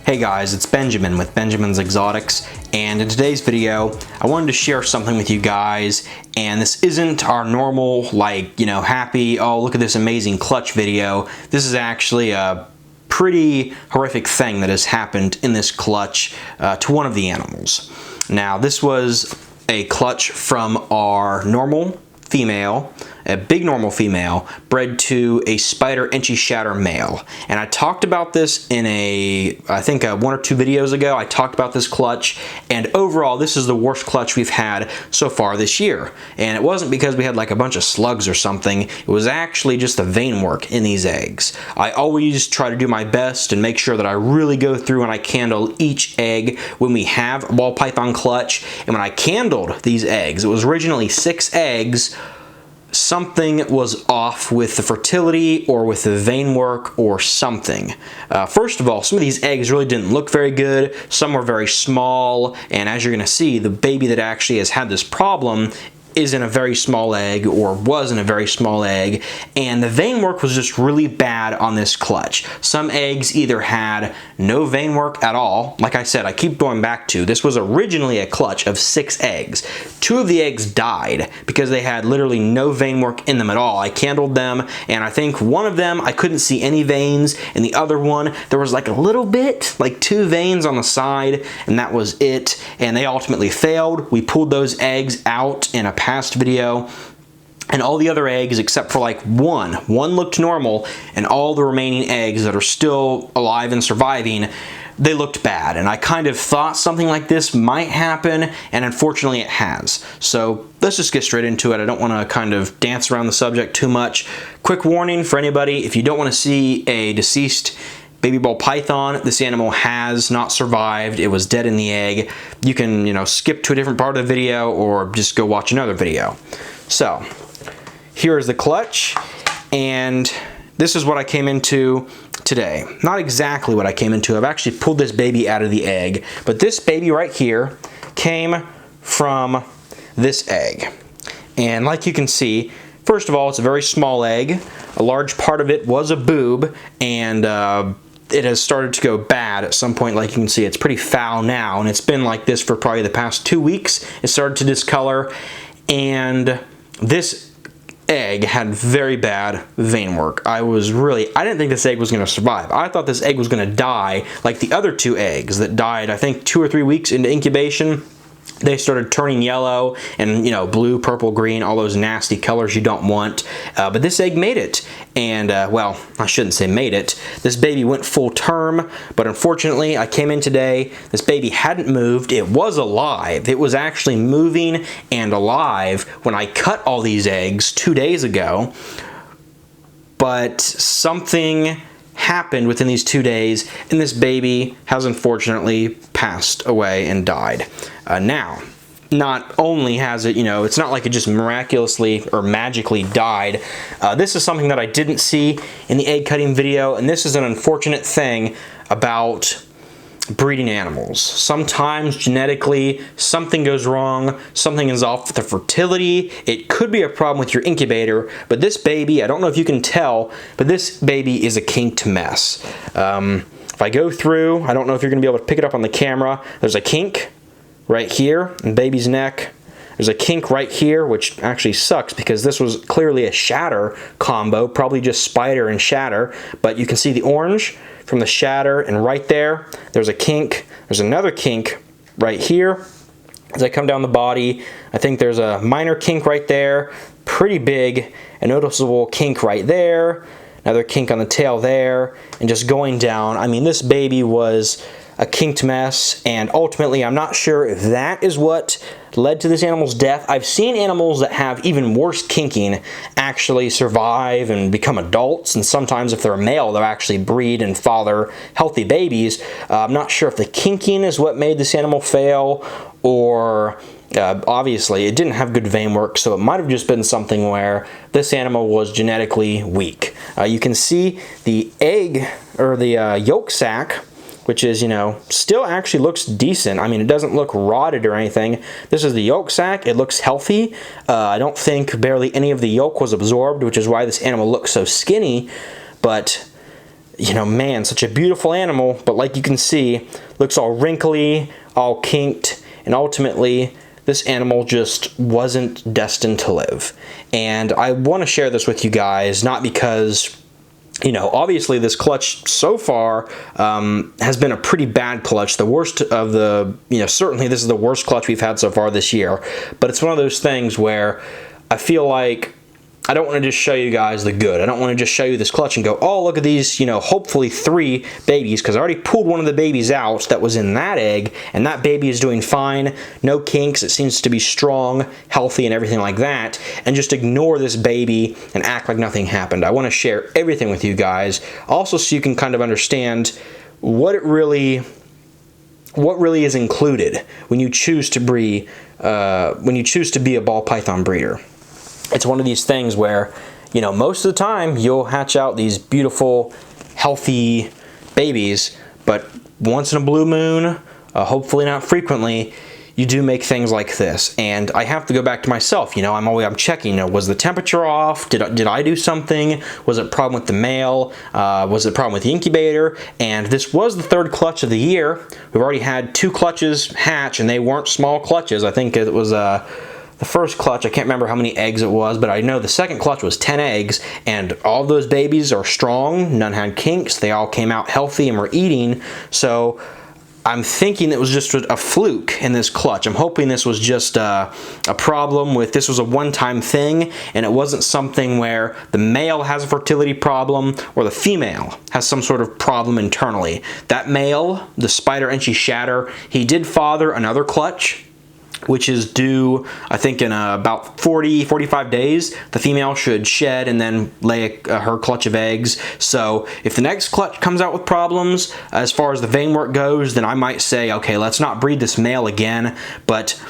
Hey guys, it's Benjamin with Benjamin's Exotics, and in today's video I wanted to share something with you guys, and this isn't our normal happy, oh look at this amazing clutch video. This is actually a pretty horrific thing that has happened in this clutch to one of the animals. Now this was a clutch from our normal female, a big normal female, bred to a spider inchy shatter male. And I talked about this in I think 1 or 2 videos ago. I talked about this clutch, and overall this is the worst clutch we've had so far this year. And it wasn't because we had like a bunch of slugs or something. It was actually just the vein work in these eggs. I always try to do my best and make sure that I really go through and I candle each egg when we have a ball python clutch. And when I candled these eggs, it was originally 6 eggs. Something was off with the fertility or with the vein work or something. First of all, some of these eggs really didn't look very good. Some were very small, and as you're going to see, the baby that actually has had this problem is in a very small egg, or was in a very small egg, and the vein work was just really bad on this clutch. Some eggs either had no vein work at all. Like I said, I keep going back to, this was originally a clutch of 6 eggs. 2 of the eggs died because they had literally no vein work in them at all. I candled them, and I think one of them I couldn't see any veins, and the other one there was like a little bit, like 2 veins on the side, and that was it, and they ultimately failed. We pulled those eggs out in a past video, and all the other eggs except for like one looked normal, and all the remaining eggs that are still alive and surviving, they looked bad. And I kind of thought something like this might happen, and unfortunately it has. So let's just get straight into it. I don't want to kind of dance around the subject too much. Quick warning for anybody: if you don't want to see a deceased baby ball python, this animal has not survived. It was dead in the egg. You can, skip to a different part of the video or just go watch another video. So here is the clutch, and this is what I came into today. Not exactly what I came into. I've actually pulled this baby out of the egg, but this baby right here came from this egg. And like you can see, first of all, it's a very small egg. A large part of it was a boob, and it has started to go bad at some point. Like you can see, it's pretty foul now, and it's been like this for probably the past 2 weeks. It started to discolor, and this egg had very bad vein work. I didn't think this egg was going to survive. I thought this egg was going to die like the other 2 eggs that died, I think 2 or 3 weeks into incubation. They started turning yellow and, blue, purple, green, all those nasty colors you don't want. But this egg made it. And, well, I shouldn't say made it. This baby went full term, but unfortunately, I came in today. This baby hadn't moved. It was alive. It was actually moving and alive when I cut all these eggs 2 days ago. But something happened within these 2 days, and this baby has unfortunately passed away and died. Now, not only has it, it's not like it just miraculously or magically died. This is something that I didn't see in the egg cutting video, and this is an unfortunate thing about breeding animals. Sometimes genetically something goes wrong, something is off with the fertility. It could be a problem with your incubator, but this baby, I don't know if you can tell, but this baby is a kinked mess. If I go through, I don't know if you're going to be able to pick it up on the camera. There's a kink right here in baby's neck. There's a kink right here, which actually sucks because this was clearly a shatter combo, probably just spider and shatter, but you can see the orange from the shatter, and right there's a kink. There's another kink right here. As I come down the body, I think there's a minor kink right there, pretty big, a noticeable kink right there, another kink on the tail there, and just going down. I mean, this baby was a kinked mess, and ultimately I'm not sure if that is what led to this animal's death. I've seen animals that have even worse kinking actually survive and become adults, and sometimes if they're a male they'll actually breed and father healthy babies. I'm not sure if the kinking is what made this animal fail, or obviously it didn't have good vein work, so it might have just been something where this animal was genetically weak. You can see the egg, or the yolk sac, which is, still actually looks decent. I mean, it doesn't look rotted or anything. This is the yolk sac. It looks healthy. I don't think barely any of the yolk was absorbed, which is why this animal looks so skinny. But you know, man, such a beautiful animal, but like you can see, looks all wrinkly, all kinked, and ultimately, this animal just wasn't destined to live. And I want to share this with you guys, not because, you know, obviously this clutch so far has been a pretty bad clutch, the worst of the, you know, certainly this is the worst clutch we've had so far this year, but it's one of those things where I feel like I don't want to just show you guys the good. I don't want to just show you this clutch and go, oh, look at these, you know, hopefully 3 babies, because I already pulled one of the babies out that was in that egg, and that baby is doing fine, no kinks, it seems to be strong, healthy, and everything like that, and just ignore this baby and act like nothing happened. I want to share everything with you guys, also so you can kind of understand what really is included when you choose to be a ball python breeder. It's one of these things where, you know, most of the time you'll hatch out these beautiful, healthy babies, but once in a blue moon, hopefully not frequently, you do make things like this. And I have to go back to myself, you know, I'm checking, you know, was the temperature off? Did I do something? Was it a problem with the male? Was it a problem with the incubator? And this was the 3rd clutch of the year. We've already had 2 clutches hatch, and they weren't small clutches. I think it was the first clutch, I can't remember how many eggs it was, but I know the second clutch was 10 eggs, and all those babies are strong, none had kinks, they all came out healthy and were eating, so I'm thinking it was just a fluke in this clutch. I'm hoping this was just a problem with, this was a one-time thing, and it wasn't something where the male has a fertility problem or the female has some sort of problem internally. That male, the Spider-Inchy Shatter, he did father another clutch, which is due, I think, in about 45 days. The female should shed and then lay her clutch of eggs. So if the next clutch comes out with problems as far as the vein work goes, then I might say, okay, let's not breed this male again. But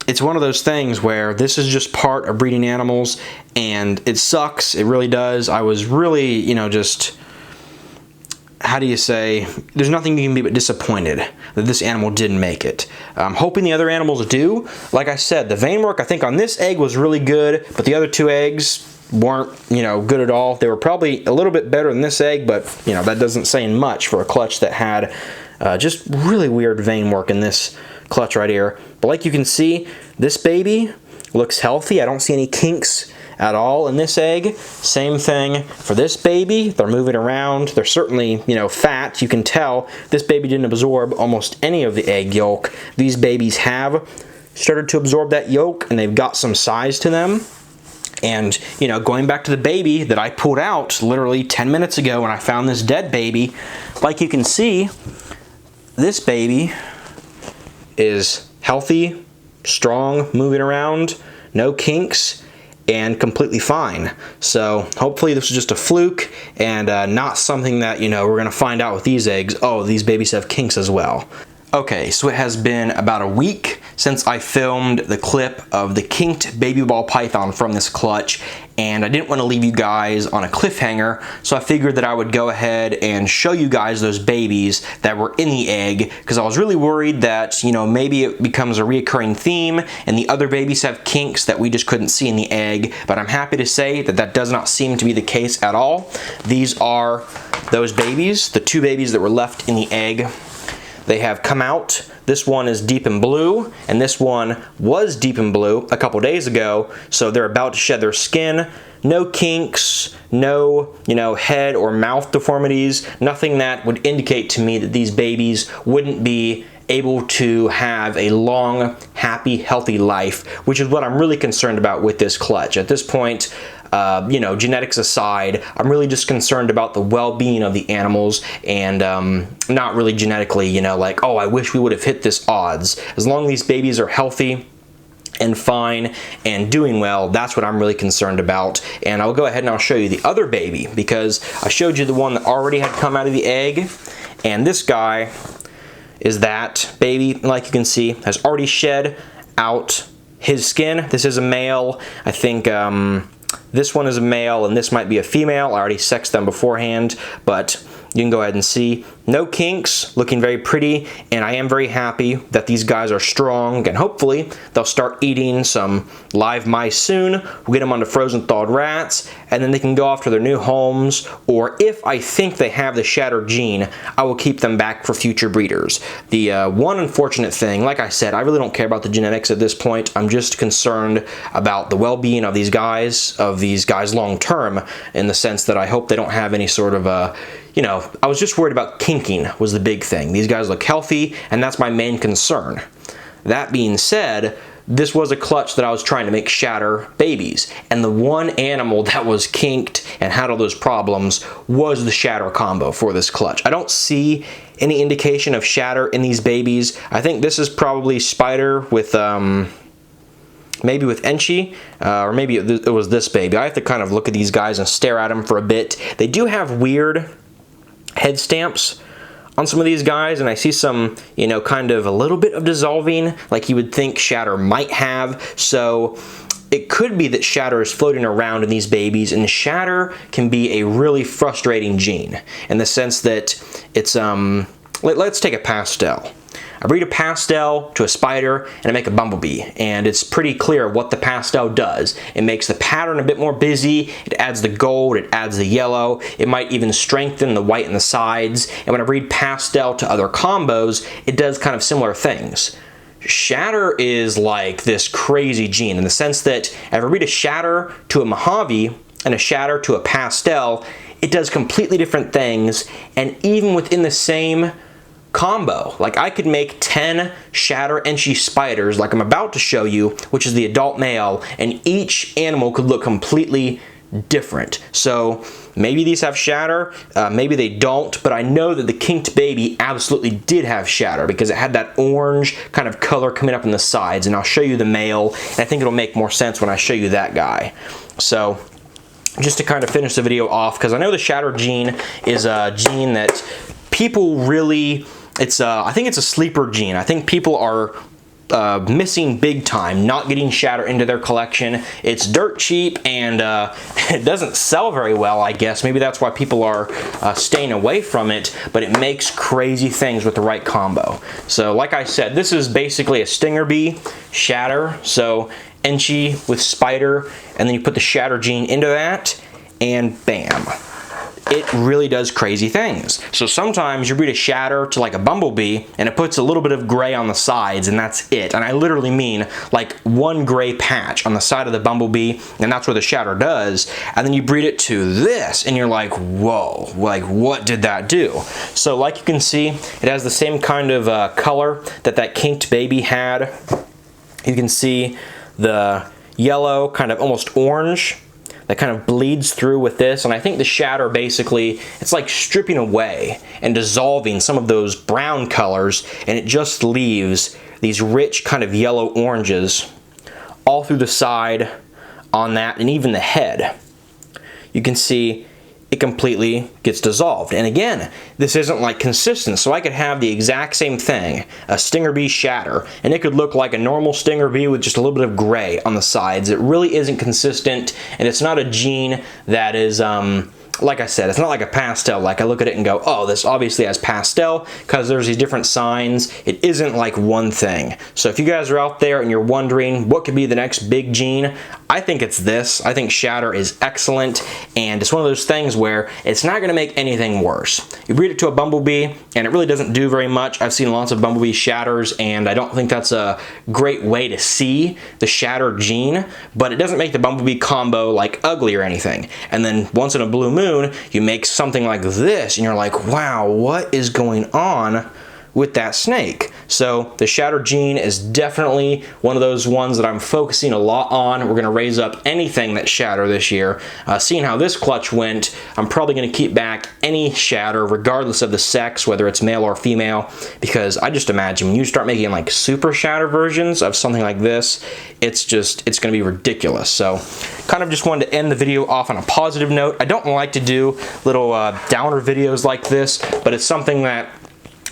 it's one of those things where this is just part of breeding animals, and it sucks. It really does. I was really, you know, just, how do you say, there's nothing you can be but disappointed that this animal didn't make it. I'm hoping the other animals do. Like I said, the vein work I think on this egg was really good, but the other 2 eggs weren't, you know, good at all. They were probably a little bit better than this egg, but, you know, that doesn't say much for a clutch that had just really weird vein work in this clutch right here. But like you can see, this baby looks healthy. I don't see any kinks at all in this egg. Same thing for this baby. They're moving around. They're certainly, you know, fat. You can tell this baby didn't absorb almost any of the egg yolk. These babies have started to absorb that yolk, and they've got some size to them. And, you know, going back to the baby that I pulled out literally 10 minutes ago when I found this dead baby, like you can see, this baby is healthy, strong, moving around, no kinks, and completely fine. So hopefully this was just a fluke and not something that, you know, we're gonna find out with these eggs, oh, these babies have kinks as well. Okay, so it has been about a week since I filmed the clip of the kinked baby ball python from this clutch, and I didn't want to leave you guys on a cliffhanger, so I figured that I would go ahead and show you guys those babies that were in the egg, because I was really worried that, you know, maybe it becomes a reoccurring theme and the other babies have kinks that we just couldn't see in the egg, but I'm happy to say that that does not seem to be the case at all. These are those babies, the 2 babies that were left in the egg. They have come out. This one is deep in blue, and this one was deep in blue a couple days ago, so they're about to shed their skin. No kinks, no, you know, head or mouth deformities, nothing that would indicate to me that these babies wouldn't be able to have a long, happy, healthy life, which is what I'm really concerned about with this clutch. At this point, you know, genetics aside, I'm really just concerned about the well-being of the animals, and not really genetically, you know, like, oh, I wish we would have hit this odds. As long as these babies are healthy and fine and doing well, that's what I'm really concerned about. And I'll go ahead and I'll show you the other baby, because I showed you the one that already had come out of the egg, and this guy is that baby. Like you can see, has already shed out his skin. This is a male. I think this one is a male and this might be a female. I already sexed them beforehand, but you can go ahead and see no kinks, looking very pretty, and I am very happy that these guys are strong, and hopefully they'll start eating some live mice soon. We'll get them onto frozen thawed rats, and then they can go off to their new homes, or if I think they have the Shatter gene, I will keep them back for future breeders. The one unfortunate thing, like I said, I really don't care about the genetics at this point. I'm just concerned about the well-being of these guys long term, in the sense that I hope they don't have any sort of I was just worried about kinking was the big thing. These guys look healthy, and that's my main concern. That being said, this was a clutch that I was trying to make Shatter babies, and the one animal that was kinked and had all those problems was the Shatter combo for this clutch. I don't see any indication of Shatter in these babies. I think this is probably Spider with maybe with Enchi, or maybe it was this baby. I have to kind of look at these guys and stare at them for a bit. They do have weird head stamps on some of these guys, and I see some, kind of a little bit of dissolving, like you would think Shatter might have. So it could be that Shatter is floating around in these babies, and Shatter can be a really frustrating gene in the sense that it's, let's take a pastel. I breed a pastel to a spider and I make a bumblebee, and it's pretty clear what the pastel does. It makes the pattern a bit more busy, it adds the gold, it adds the yellow, it might even strengthen the white in the sides, and when I breed pastel to other combos, it does kind of similar things. Shatter is like this crazy gene in the sense that if I breed a Shatter to a Mojave and a Shatter to a pastel, it does completely different things, and even within the same combo. Like I could make 10 Shatter Enchi spiders like I'm about to show you, which is the adult male, and each animal could look completely different. So maybe these have Shatter, maybe they don't, but I know that the kinked baby absolutely did have Shatter because it had that orange kind of color coming up in the sides, and I'll show you the male, and I think it'll make more sense when I show you that guy. So just to kind of finish the video off, because I know the Shatter gene is a gene that people really, I think it's a sleeper gene. I think people are missing big time, not getting Shatter into their collection. It's dirt cheap, and it doesn't sell very well, I guess. Maybe that's why people are staying away from it, but it makes crazy things with the right combo. So like I said, this is basically a stinger bee Shatter, so Enchi with Spider, and then you put the Shatter gene into that, and bam. It really does crazy things. So sometimes you breed a Shatter to like a bumblebee and it puts a little bit of gray on the sides, and that's it. And I literally mean like one gray patch on the side of the bumblebee, and that's what the Shatter does. And then you breed it to this and you're like, whoa, like what did that do? So like you can see, it has the same kind of color that kinked baby had. You can see the yellow, kind of almost orange, that kind of bleeds through with this, and I think the Shatter basically, it's like stripping away and dissolving some of those brown colors, and it just leaves these rich kind of yellow oranges all through the side on that, and even the head. You can see it completely gets dissolved. And again, this isn't like consistent, so I could have the exact same thing, a stinger bee Shatter, and it could look like a normal stinger bee with just a little bit of gray on the sides. It really isn't consistent, and it's not a gene that is like I said, it's not like a pastel. Like I look at it and go, oh, this obviously has pastel because there's these different signs. It isn't like one thing. So if you guys are out there and you're wondering what could be the next big gene, I think it's this. I think Shatter is excellent, and it's one of those things where it's not going to make anything worse. You breed it to a bumblebee and it really doesn't do very much. I've seen lots of bumblebee Shatters, and I don't think that's a great way to see the Shatter gene, but it doesn't make the bumblebee combo like ugly or anything. And then once in a blue moon, you make something like this and you're like, wow, what is going on with that snake? So the Shatter gene is definitely one of those ones that I'm focusing a lot on. We're going to raise up anything that's Shatter this year. Seeing how this clutch went, I'm probably going to keep back any Shatter regardless of the sex, whether it's male or female, because I just imagine when you start making like super Shatter versions of something like this, it's going to be ridiculous. So kind of just wanted to end the video off on a positive note. I don't like to do little downer videos like this, but it's something that,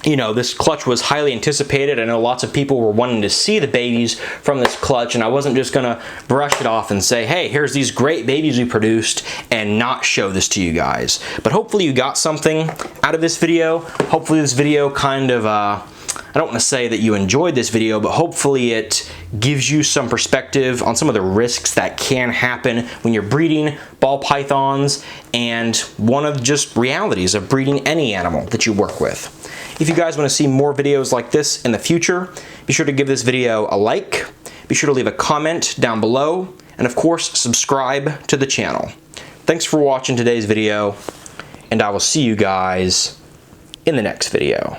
you know, this clutch was highly anticipated. I know lots of people were wanting to see the babies from this clutch, and I wasn't just gonna brush it off and say, hey, here's these great babies we produced and not show this to you guys. But hopefully you got something out of this video. Hopefully this video kind of I don't want to say that you enjoyed this video, but hopefully it gives you some perspective on some of the risks that can happen when you're breeding ball pythons and one of just realities of breeding any animal that you work with. If you guys want to see more videos like this in the future, be sure to give this video a like, be sure to leave a comment down below, and of course, subscribe to the channel. Thanks for watching today's video, and I will see you guys in the next video.